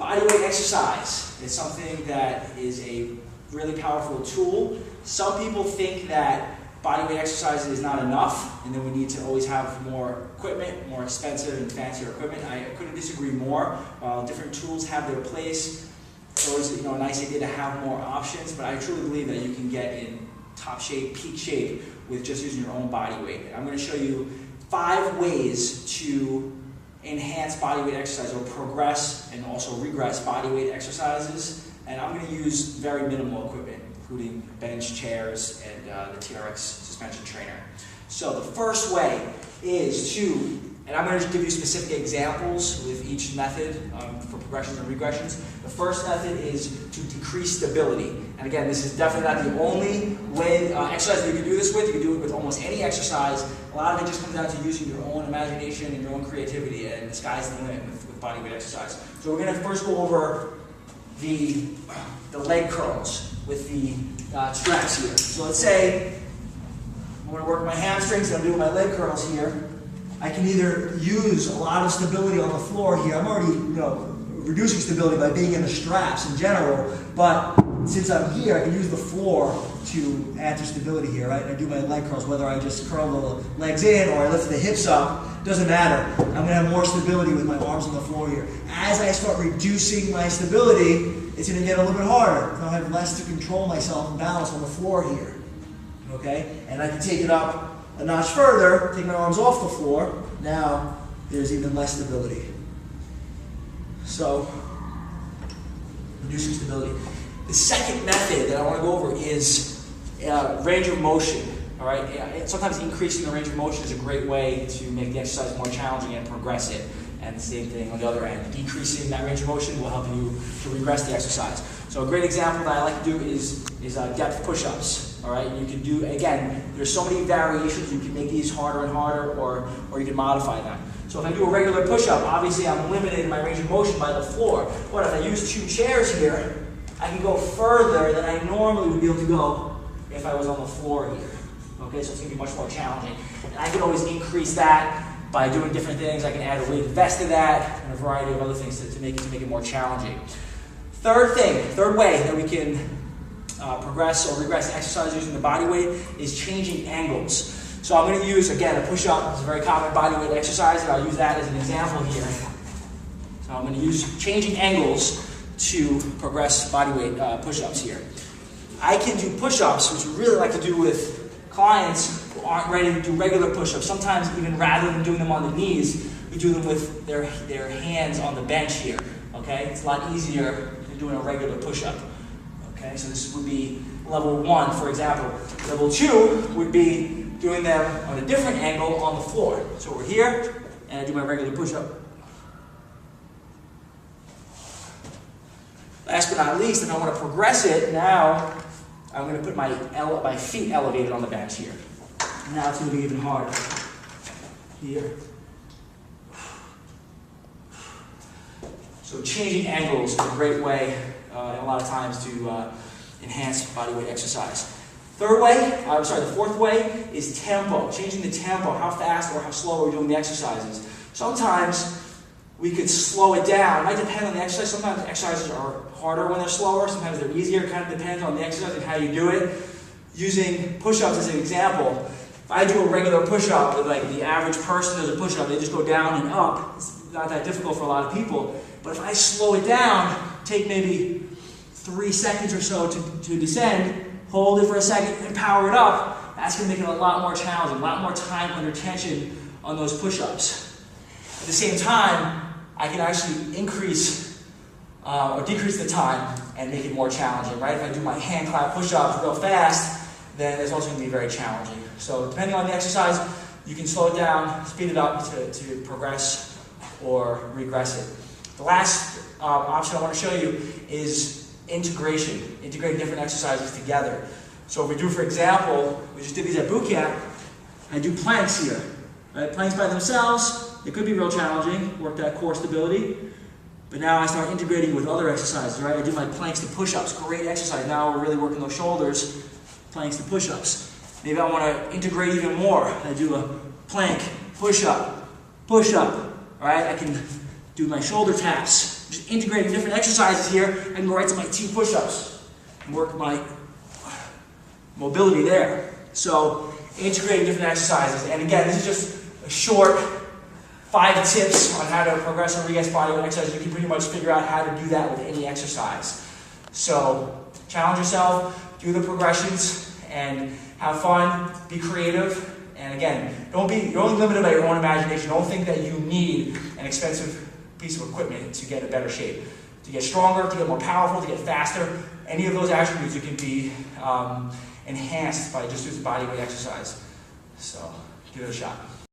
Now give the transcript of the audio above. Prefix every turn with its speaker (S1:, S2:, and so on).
S1: Bodyweight exercise is something that is a really powerful tool. Some people think that bodyweight exercise is not enough, and then we need to always have more equipment, more expensive and fancier equipment. I couldn't disagree more. Different tools have their place. It's always a nice idea to have more options, but I truly believe that you can get in top shape, peak shape, with just using your own body weight. I'm going to show you 5 ways to enhance bodyweight exercise, or progress and also regress bodyweight exercises. And I'm going to use very minimal equipment, including bench, chairs, and the TRX suspension trainer. So the first way is to, and I'm going to give you specific examples with each method for progressions and regressions. The first method is to decrease stability. And again, this is definitely not the only way exercise that you can do this with. You can do it with almost any exercise. A lot of it just comes down to using your own imagination and your own creativity, and the sky's the limit with bodyweight exercise. So we're going to first go over the leg curls with the straps here. So let's say I'm going to work my hamstrings and I'm doing my leg curls here. I can either use a lot of stability on the floor here. I'm already, reducing stability by being in the straps in general, but since I'm here, I can use the floor to add to stability here, right? I do my leg curls, whether I just curl the legs in or I lift the hips up, doesn't matter. I'm going to have more stability with my arms on the floor here. As I start reducing my stability, it's going to get a little bit harder. I'll have less to control myself and balance on the floor here, okay? And I can take it up a notch further, take my arms off the floor. Now there's even less stability. So, reducing stability. The second method that I want to go over is range of motion. All right. Sometimes increasing the range of motion is a great way to make the exercise more challenging and progress it. And the same thing on the other end. Decreasing that range of motion will help you to regress the exercise. So a great example that I like to do is depth push-ups. All right. You can do, again, there's so many variations. You can make these harder and harder, or you can modify them. So if I do a regular push-up, obviously I'm limited in my range of motion by the floor. But if I use 2 chairs here, I can go further than I normally would be able to go if I was on the floor here. Okay, so it's going to be much more challenging. And I can always increase that by doing different things. I can add a weighted vest to that and a variety of other things to make it more challenging. Third way that we can progress or regress exercise using the body weight is changing angles. So I'm going to use, again, a push-up. It's a very common body weight exercise, and I'll use that as an example here. So I'm going to use changing angles to progress body weight push-ups here. I can do push-ups, which we really like to do with clients who aren't ready to do regular push-ups. Sometimes even rather than doing them on the knees, we do them with their hands on the bench here. Okay, it's a lot easier than doing a regular push-up. Okay, so this would be level 1, for example. Level 2 would be doing them on a different angle on the floor. So we're here, and I do my regular push-up. Last but not least, if I want to progress it, now I'm going to put my feet elevated on the bench here. Now it's going to be even harder. Here. So changing angles is a great way, a lot of times, to enhance bodyweight exercise. The fourth way is tempo. Changing the tempo, how fast or how slow we're doing the exercises. Sometimes we could slow it down. It might depend on the exercise. Sometimes exercises are harder when they're slower. Sometimes they're easier. It kind of depends on the exercise and how you do it. Using push-ups as an example, if I do a regular push-up, like the average person does a push-up, they just go down and up. It's not that difficult for a lot of people. But if I slow it down, take maybe 3 seconds or so to descend, hold it for a second, and power it up, that's going to make it a lot more challenging, a lot more time under tension on those push-ups. At the same time, I can actually increase or decrease the time and make it more challenging, right? If I do my hand clap push-ups real fast, then it's also going to be very challenging. So depending on the exercise, you can slow it down, speed it up to progress or regress it. The last option I want to show you is integrating different exercises together. So if we do, for example, we just did these at boot camp, I do planks here. Right? Planks by themselves, they could be real challenging, work that core stability, but now I start integrating with other exercises, right? I do my planks to push-ups, great exercise. Now we're really working those shoulders, planks to push-ups. Maybe I want to integrate even more. I do a plank, push-up, all right? I can do my shoulder taps. Just integrating different exercises here. I can go right to my T push-ups and work my mobility there. So integrating different exercises. And again, this is just a short 5 tips on how to progress or regress body weight exercise. You can pretty much figure out how to do that with any exercise. So challenge yourself, do the progressions, and have fun, be creative. And again, you're only limited by your own imagination. Don't think that you need an expensive piece of equipment to get a better shape. To get stronger, to get more powerful, to get faster, any of those attributes, you can be enhanced by just doing body weight exercise. So give it a shot.